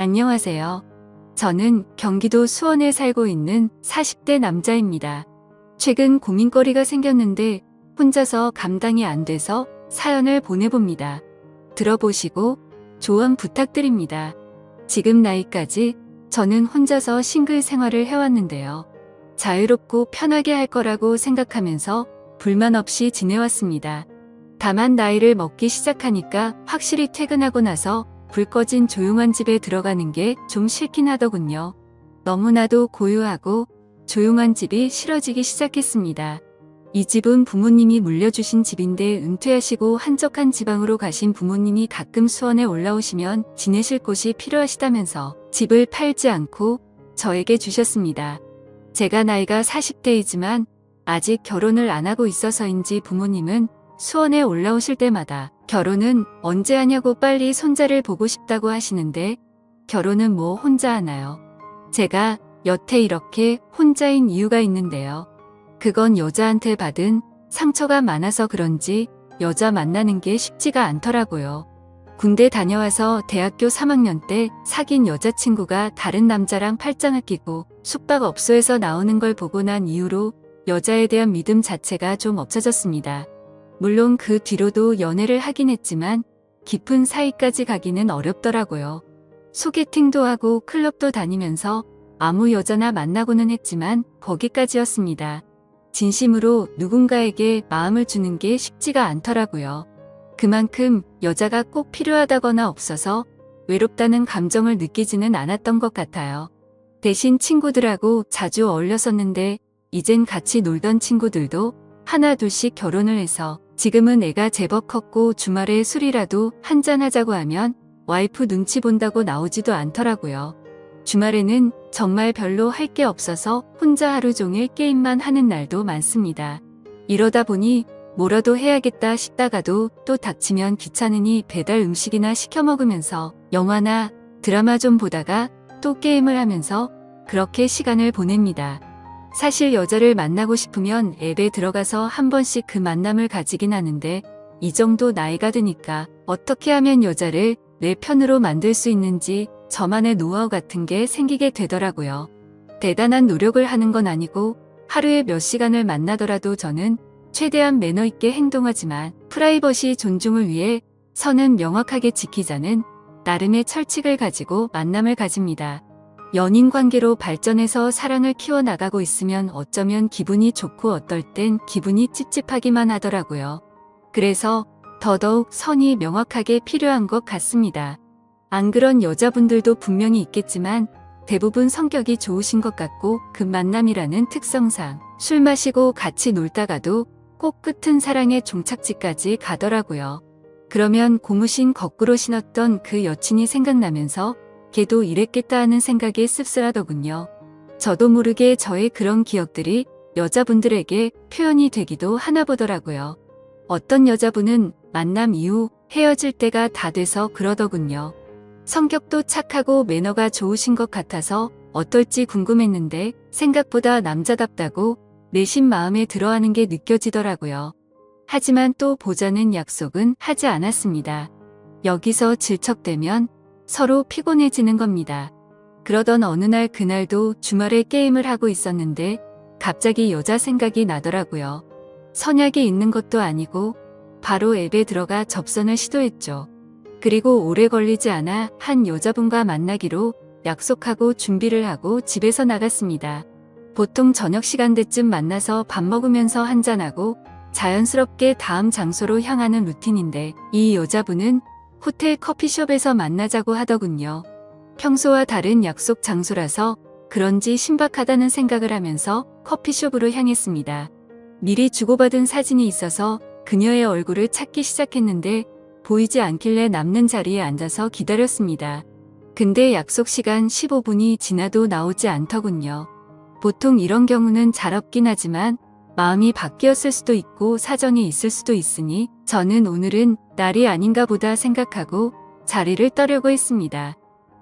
안녕하세요. 저는 경기도 수원에 살고 있는 40대 남자입니다. 최근 고민거리가 생겼는데 혼자서 감당이 안 돼서 사연을 보내봅니다. 들어보시고 조언 부탁드립니다. 지금 나이까지 저는 혼자서 싱글 생활을 해왔는데요. 자유롭고 편하게 할 거라고 생각하면서 불만 없이 지내왔습니다. 다만 나이를 먹기 시작하니까 확실히 퇴근하고 나서 불 꺼진 조용한 집에 들어가는 게 좀 싫긴 하더군요. 너무나도 고요하고 조용한 집이 싫어지기 시작했습니다. 이 집은 부모님이 물려주신 집인데 은퇴하시고 한적한 지방으로 가신 부모님이 가끔 수원에 올라오시면 지내실 곳이 필요하시다면서 집을 팔지 않고 저에게 주셨습니다. 제가 나이가 40대이지만 아직 결혼을 안 하고 있어서인지 부모님은 수원에 올라오실 때마다 결혼은 언제 하냐고 빨리 손자를 보고 싶다고 하시는데 결혼은 뭐 혼자 하나요? 제가 여태 이렇게 혼자인 이유가 있는데요. 그건 여자한테 받은 상처가 많아서 그런지 여자 만나는 게 쉽지가 않더라고요. 군대 다녀와서 대학교 3학년 때 사귄 여자친구가 다른 남자랑 팔짱을 끼고 숙박업소에서 나오는 걸 보고 난 이후로 여자에 대한 믿음 자체가 좀 없어졌습니다. 물론 그 뒤로도 연애를 하긴 했지만 깊은 사이까지 가기는 어렵더라고요. 소개팅도 하고 클럽도 다니면서 아무 여자나 만나고는 했지만 거기까지였습니다. 진심으로 누군가에게 마음을 주는 게 쉽지가 않더라고요. 그만큼 여자가 꼭 필요하다거나 없어서 외롭다는 감정을 느끼지는 않았던 것 같아요. 대신 친구들하고 자주 어울렸었는데 이젠 같이 놀던 친구들도 하나 둘씩 결혼을 해서 지금은 애가 제법 컸고 주말에 술이라도 한잔하자고 하면 와이프 눈치 본다고 나오지도 않더라고요. 주말에는 정말 별로 할 게 없어서 혼자 하루 종일 게임만 하는 날도 많습니다. 이러다 보니 뭐라도 해야겠다 싶다가도 또 닥치면 귀찮으니 배달 음식이나 시켜 먹으면서 영화나 드라마 좀 보다가 또 게임을 하면서 그렇게 시간을 보냅니다. 사실 여자를 만나고 싶으면 앱에 들어가서 한 번씩 그 만남을 가지긴 하는데 이 정도 나이가 드니까 어떻게 하면 여자를 내 편으로 만들 수 있는지 저만의 노하우 같은 게 생기게 되더라고요. 대단한 노력을 하는 건 아니고 하루에 몇 시간을 만나더라도 저는 최대한 매너 있게 행동하지만 프라이버시 존중을 위해 선은 명확하게 지키자는 나름의 철칙을 가지고 만남을 가집니다. 연인 관계로 발전해서 사랑을 키워나가고 있으면 어쩌면 기분이 좋고 어떨 땐 기분이 찝찝하기만 하더라고요. 그래서 더더욱 선이 명확하게 필요한 것 같습니다. 안 그런 여자분들도 분명히 있겠지만 대부분 성격이 좋으신 것 같고 그 만남이라는 특성상 술 마시고 같이 놀다가도 꼭 끝은 사랑의 종착지까지 가더라고요. 그러면 고무신 거꾸로 신었던 그 여친이 생각나면서 걔도 이랬겠다 하는 생각이 씁쓸하더군요. 저도 모르게 저의 그런 기억들이 여자분들에게 표현이 되기도 하나 보더라고요. 어떤 여자분은 만남 이후 헤어질 때가 다 돼서 그러더군요. 성격도 착하고 매너가 좋으신 것 같아서 어떨지 궁금했는데 생각보다 남자답다고 내심 마음에 들어하는 게 느껴지더라고요. 하지만 또 보자는 약속은 하지 않았습니다. 여기서 질척대면 서로 피곤해지는 겁니다. 그러던 어느 날 그날도 주말에 게임을 하고 있었는데 갑자기 여자 생각이 나더라고요. 선약이 있는 것도 아니고 바로 앱에 들어가 접선을 시도했죠. 그리고 오래 걸리지 않아 한 여자분과 만나기로 약속하고 준비를 하고 집에서 나갔습니다. 보통 저녁 시간대쯤 만나서 밥 먹으면서 한잔하고 자연스럽게 다음 장소로 향하는 루틴인데 이 여자분은 호텔 커피숍에서 만나자고 하더군요. 평소와 다른 약속 장소라서 그런지 신박하다는 생각을 하면서 커피숍으로 향했습니다. 미리 주고받은 사진이 있어서 그녀의 얼굴을 찾기 시작했는데 보이지 않길래 남는 자리에 앉아서 기다렸습니다. 근데 약속 시간 15분이 지나도 나오지 않더군요. 보통 이런 경우는 잘 없긴 하지만 마음이 바뀌었을 수도 있고 사정이 있을 수도 있으니 저는 오늘은 날이 아닌가 보다 생각하고 자리를 떠려고 했습니다.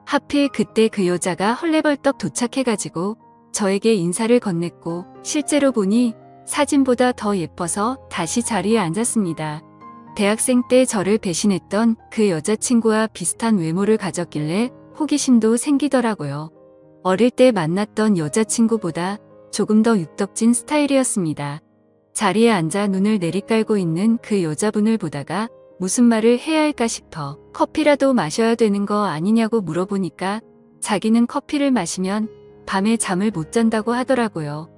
하필 그때 그 여자가 헐레벌떡 도착해가지고 저에게 인사를 건넸고 실제로 보니 사진보다 더 예뻐서 다시 자리에 앉았습니다. 대학생 때 저를 배신했던 그 여자친구와 비슷한 외모를 가졌길래 호기심도 생기더라고요. 어릴 때 만났던 여자친구보다 조금 더 육덕진 스타일이었습니다. 자리에 앉아 눈을 내리깔고 있는 그 여자분을 보다가 무슨 말을 해야 할까 싶어 커피라도 마셔야 되는 거 아니냐고 물어보니까 자기는 커피를 마시면 밤에 잠을 못 잔다고 하더라고요.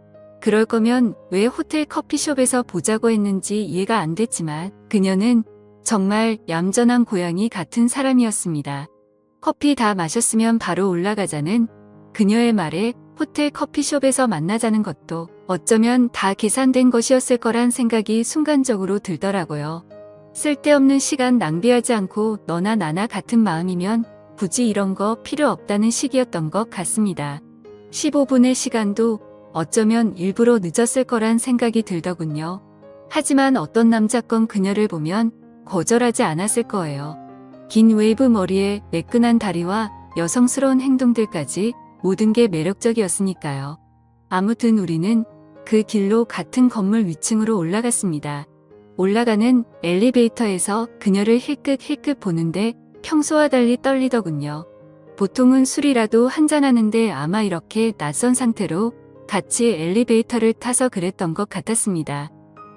그럴 거면 왜 호텔 커피숍에서 보자고 했는지 이해가 안 됐지만 그녀는 정말 얌전한 고양이 같은 사람이었습니다. 커피 다 마셨으면 바로 올라가자는 그녀의 말에 호텔 커피숍에서 만나자는 것도 어쩌면 다 계산된 것이었을 거란 생각이 순간적으로 들더라고요. 쓸데없는 시간 낭비하지 않고 너나 나나 같은 마음이면 굳이 이런 거 필요 없다는 식이었던 것 같습니다. 15분의 시간도 어쩌면 일부러 늦었을 거란 생각이 들더군요. 하지만 어떤 남자 건 그녀를 보면 거절하지 않았을 거예요. 긴 웨이브 머리에 매끈한 다리와 여성스러운 행동들까지 모든 게 매력적이었으니까요. 아무튼 우리는 그 길로 같은 건물 위층으로 올라갔습니다. 올라가는 엘리베이터에서 그녀를 힐끗힐끗 보는데 평소와 달리 떨리더군요. 보통은 술이라도 한잔하는데 아마 이렇게 낯선 상태로 같이 엘리베이터를 타서 그랬던 것 같았습니다.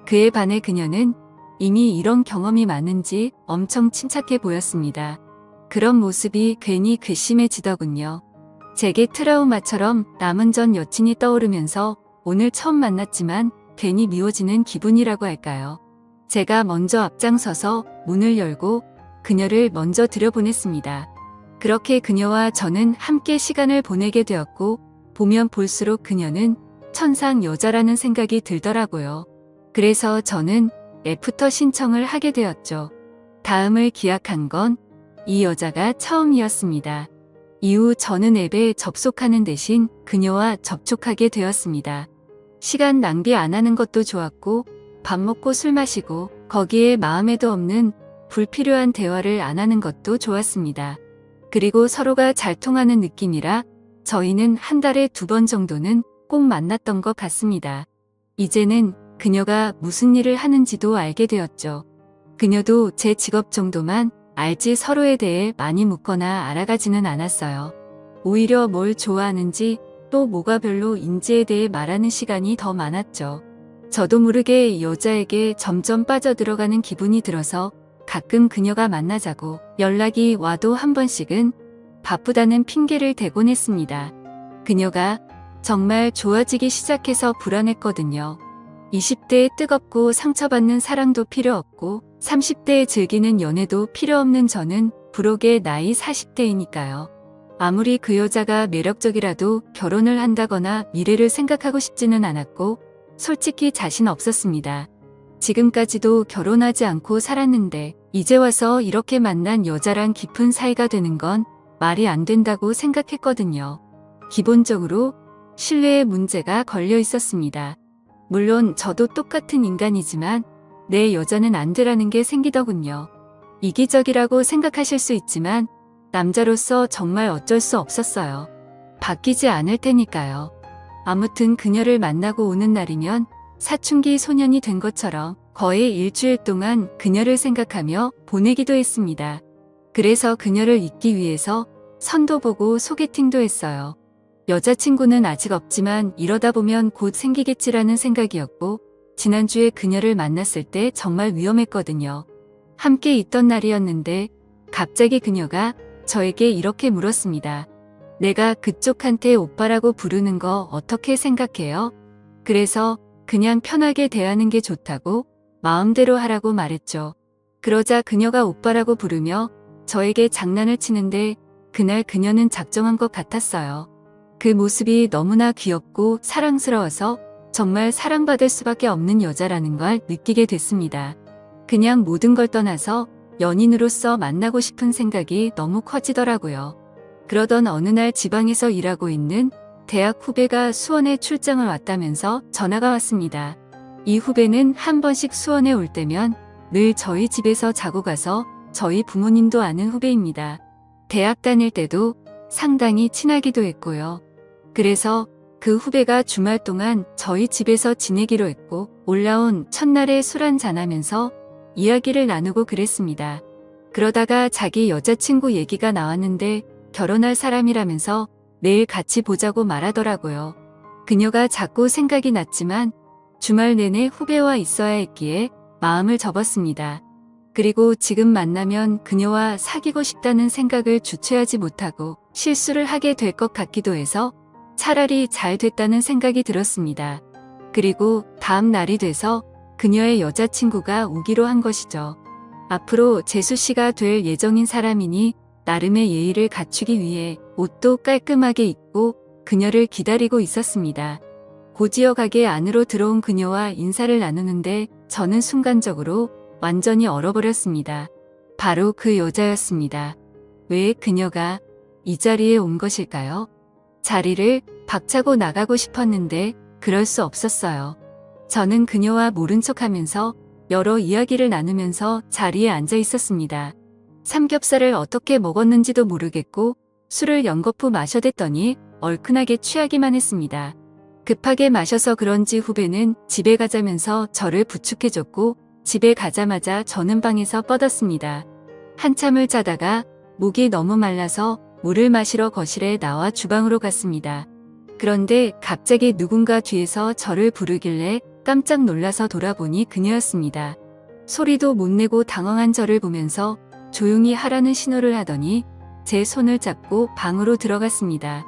그에 반해 그녀는 이미 이런 경험이 많은지 엄청 침착해 보였습니다. 그런 모습이 괜히 괘씸해지더군요. 제게 트라우마처럼 남은 전 여친이 떠오르면서 오늘 처음 만났지만 괜히 미워지는 기분이라고 할까요? 제가 먼저 앞장서서 문을 열고 그녀를 먼저 들여보냈습니다. 그렇게 그녀와 저는 함께 시간을 보내게 되었고 보면 볼수록 그녀는 천상 여자라는 생각이 들더라고요. 그래서 저는 애프터 신청을 하게 되었죠. 다음을 기약한 건 이 여자가 처음이었습니다. 이후 저는 앱에 접속하는 대신 그녀와 접촉하게 되었습니다. 시간 낭비 안 하는 것도 좋았고 밥 먹고 술 마시고 거기에 마음에도 없는 불필요한 대화를 안 하는 것도 좋았습니다. 그리고 서로가 잘 통하는 느낌이라 저희는 한 달에 2번 정도는 꼭 만났던 것 같습니다. 이제는 그녀가 무슨 일을 하는지도 알게 되었죠. 그녀도 제 직업 정도만 알지 서로에 대해 많이 묻거나 알아가지는 않았어요. 오히려 뭘 좋아하는지 또 뭐가 별로인지에 대해 말하는 시간이 더 많았죠. 저도 모르게 여자에게 점점 빠져들어가는 기분이 들어서 가끔 그녀가 만나자고 연락이 와도 한 번씩은 바쁘다는 핑계를 대곤 했습니다. 그녀가 정말 좋아지기 시작해서 불안했거든요. 20대에 뜨겁고 상처받는 사랑도 필요 없고 30대에 즐기는 연애도 필요 없는 저는 부록의 나이 40대이니까요. 아무리 그 여자가 매력적이라도 결혼을 한다거나 미래를 생각하고 싶지는 않았고 솔직히 자신 없었습니다. 지금까지도 결혼하지 않고 살았는데 이제 와서 이렇게 만난 여자랑 깊은 사이가 되는 건 말이 안 된다고 생각했거든요. 기본적으로 신뢰에 문제가 걸려 있었습니다. 물론 저도 똑같은 인간이지만 내 여자는 안 되라는 게 생기더군요. 이기적이라고 생각하실 수 있지만 남자로서 정말 어쩔 수 없었어요. 바뀌지 않을 테니까요. 아무튼 그녀를 만나고 오는 날이면 사춘기 소년이 된 것처럼 거의 일주일 동안 그녀를 생각하며 보내기도 했습니다. 그래서 그녀를 잊기 위해서 선도 보고 소개팅도 했어요. 여자친구는 아직 없지만 이러다 보면 곧 생기겠지라는 생각이었고 지난주에 그녀를 만났을 때 정말 위험했거든요. 함께 있던 날이었는데 갑자기 그녀가 저에게 이렇게 물었습니다. 내가 그쪽한테 오빠라고 부르는 거 어떻게 생각해요? 그래서 그냥 편하게 대하는 게 좋다고 마음대로 하라고 말했죠. 그러자 그녀가 오빠라고 부르며 저에게 장난을 치는데 그날 그녀는 작정한 것 같았어요. 그 모습이 너무나 귀엽고 사랑스러워서 정말 사랑받을 수밖에 없는 여자라는 걸 느끼게 됐습니다. 그냥 모든 걸 떠나서 연인으로서 만나고 싶은 생각이 너무 커지더라고요. 그러던 어느 날 지방에서 일하고 있는 대학 후배가 수원에 출장을 왔다면서 전화가 왔습니다. 이 후배는 한 번씩 수원에 올 때면 늘 저희 집에서 자고 가서 저희 부모님도 아는 후배입니다. 대학 다닐 때도 상당히 친하기도 했고요. 그래서 그 후배가 주말 동안 저희 집에서 지내기로 했고 올라온 첫날에 술 한잔하면서 이야기를 나누고 그랬습니다. 그러다가 자기 여자친구 얘기가 나왔는데 결혼할 사람이라면서 내일 같이 보자고 말하더라고요. 그녀가 자꾸 생각이 났지만 주말 내내 후배와 있어야 했기에 마음을 접었습니다. 그리고 지금 만나면 그녀와 사귀고 싶다는 생각을 주체하지 못하고 실수를 하게 될 것 같기도 해서 차라리 잘 됐다는 생각이 들었습니다. 그리고 다음 날이 돼서 그녀의 여자친구가 오기로 한 것이죠. 앞으로 재수 씨가 될 예정인 사람이니 나름의 예의를 갖추기 위해 옷도 깔끔하게 입고 그녀를 기다리고 있었습니다. 고지어 가게 안으로 들어온 그녀와 인사를 나누는데 저는 순간적으로 완전히 얼어버렸습니다. 바로 그 여자였습니다. 왜 그녀가 이 자리에 온 것일까요? 자리를 박차고 나가고 싶었는데 그럴 수 없었어요. 저는 그녀와 모른 척하면서 여러 이야기를 나누면서 자리에 앉아 있었습니다. 삼겹살을 어떻게 먹었는지도 모르겠고 술을 연거푸 마셔댔더니 얼큰하게 취하기만 했습니다. 급하게 마셔서 그런지 후배는 집에 가자면서 저를 부축해줬고 집에 가자마자 저는 방에서 뻗었습니다. 한참을 자다가 목이 너무 말라서 물을 마시러 거실에 나와 주방으로 갔습니다. 그런데 갑자기 누군가 뒤에서 저를 부르길래 깜짝 놀라서 돌아보니 그녀였습니다. 소리도 못 내고 당황한 저를 보면서 조용히 하라는 신호를 하더니 제 손을 잡고 방으로 들어갔습니다.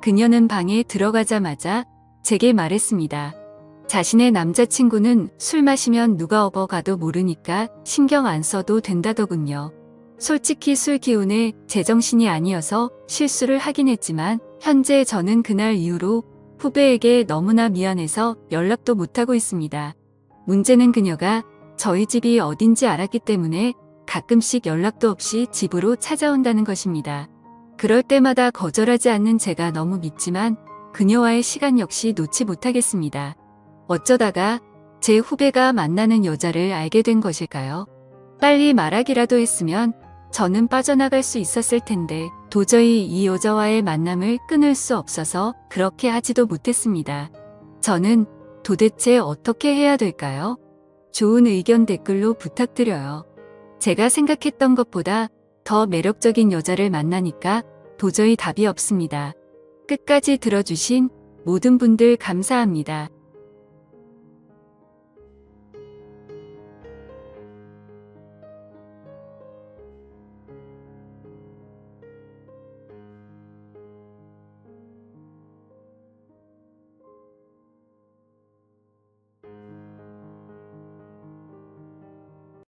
그녀는 방에 들어가자마자 제게 말했습니다. 자신의 남자친구는 술 마시면 누가 업어가도 모르니까 신경 안 써도 된다더군요. 솔직히 술 기운에 제정신이 아니어서 실수를 하긴 했지만 현재 저는 그날 이후로 후배에게 너무나 미안해서 연락도 못하고 있습니다. 문제는 그녀가 저희 집이 어딘지 알았기 때문에 가끔씩 연락도 없이 집으로 찾아온다는 것입니다. 그럴 때마다 거절하지 않는 제가 너무 밉지만 그녀와의 시간 역시 놓지 못하겠습니다. 어쩌다가 제 후배가 만나는 여자를 알게 된 것일까요? 빨리 말하기라도 했으면 저는 빠져나갈 수 있었을 텐데 도저히 이 여자와의 만남을 끊을 수 없어서 그렇게 하지도 못했습니다. 저는 도대체 어떻게 해야 될까요? 좋은 의견 댓글로 부탁드려요. 제가 생각했던 것보다 더 매력적인 여자를 만나니까 도저히 답이 없습니다. 끝까지 들어주신 모든 분들 감사합니다.